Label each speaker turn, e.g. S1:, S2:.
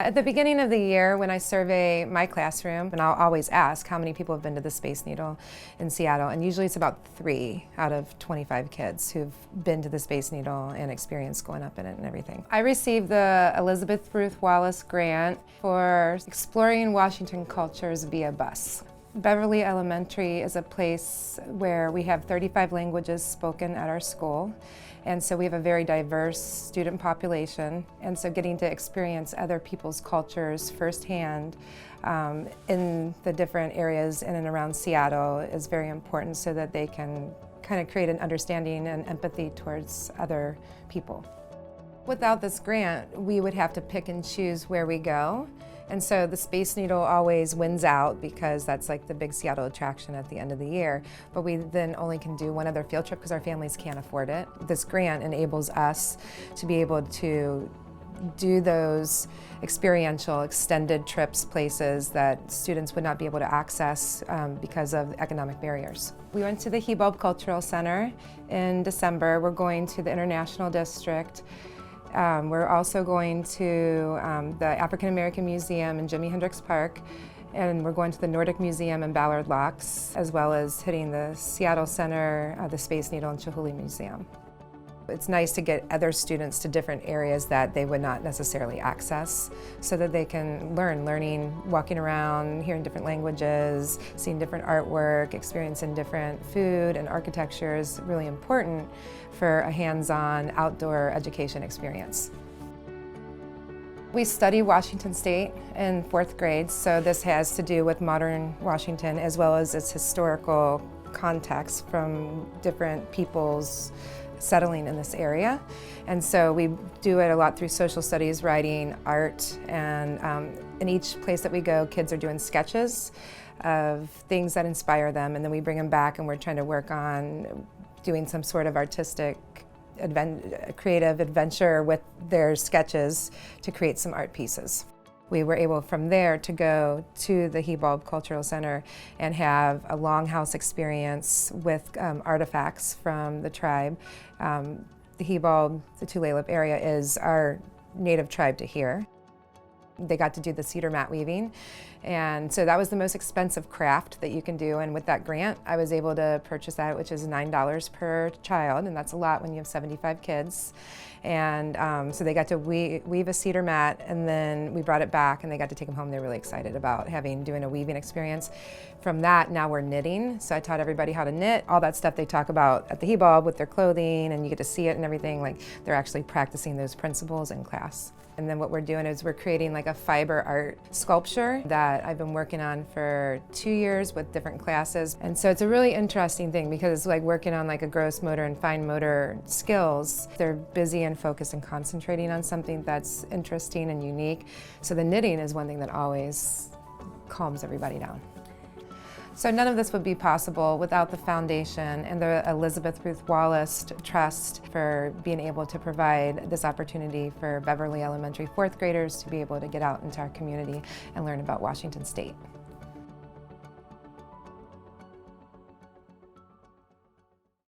S1: At the beginning of the year, when I survey my classroom, and I'll always ask how many people have been to the Space Needle in Seattle, and usually it's about 3 out of 25 kids who've been to the Space Needle and experienced going up in it and everything. I received the Ruth Wallace grant for exploring Washington cultures via bus. Beverly Elementary is a place where we have 35 languages spoken at our school, and so we have a very diverse student population, and so getting to experience other people's cultures firsthand in the different areas in and around Seattle is very important so that they can kind of create an understanding and empathy towards other people. Without this grant, we would have to pick and choose where we go. And so the Space Needle always wins out because that's like the big Seattle attraction at the end of the year. But we then only can do one other field trip because our families can't afford it. This grant enables us to be able to do those experiential, extended trips, places that students would not be able to access because of economic barriers. We went to the Hibulb Cultural Center in December. We're going to the International District. We're also going to the African American Museum in Jimi Hendrix Park, and we're going to the Nordic Museum in Ballard Locks, as well as hitting the Seattle Center, the Space Needle, and Chihuly Museum. It's nice to get other students to different areas that they would not necessarily access so that they can learning, walking around, hearing different languages, seeing different artwork, experiencing different food and architecture is really important for a hands-on outdoor education experience. We study Washington State in 4th grade, so this has to do with modern Washington as well as its historical context from different peoples settling in this area. And so we do it a lot through social studies, writing, art, and in each place that we go, kids are doing sketches of things that inspire them, and then we bring them back and we're trying to work on doing some sort of artistic creative adventure with their sketches to create some art pieces. We were able from there to go to the Hibulb Cultural Center and have a longhouse experience with artifacts from the tribe. The Hibulb, the Tulalip area, is our native tribe to here. They got to do the cedar mat weaving, and so that was the most expensive craft that you can do, and with that grant I was able to purchase that, which is $9 per child, and that's a lot when you have 75 kids. And so they got to weave a cedar mat, and then we brought it back and they got to take them home. They're really excited about doing a weaving experience. From that, now we're knitting, so I taught everybody how to knit. All that stuff they talk about at the Hibulb with their clothing, and you get to see it and everything, like they're actually practicing those principles in class. And then what we're doing is we're creating like a fiber art sculpture that I've been working on for 2 years with different classes. And so it's a really interesting thing because it's like working on like a gross motor and fine motor skills. They're busy and focused and concentrating on something that's interesting and unique. So the knitting is one thing that always calms everybody down. So none of this would be possible without the foundation and the Ruth Wallace Trust for being able to provide this opportunity for Beverly Elementary 4th graders to be able to get out into our community and learn about Washington State.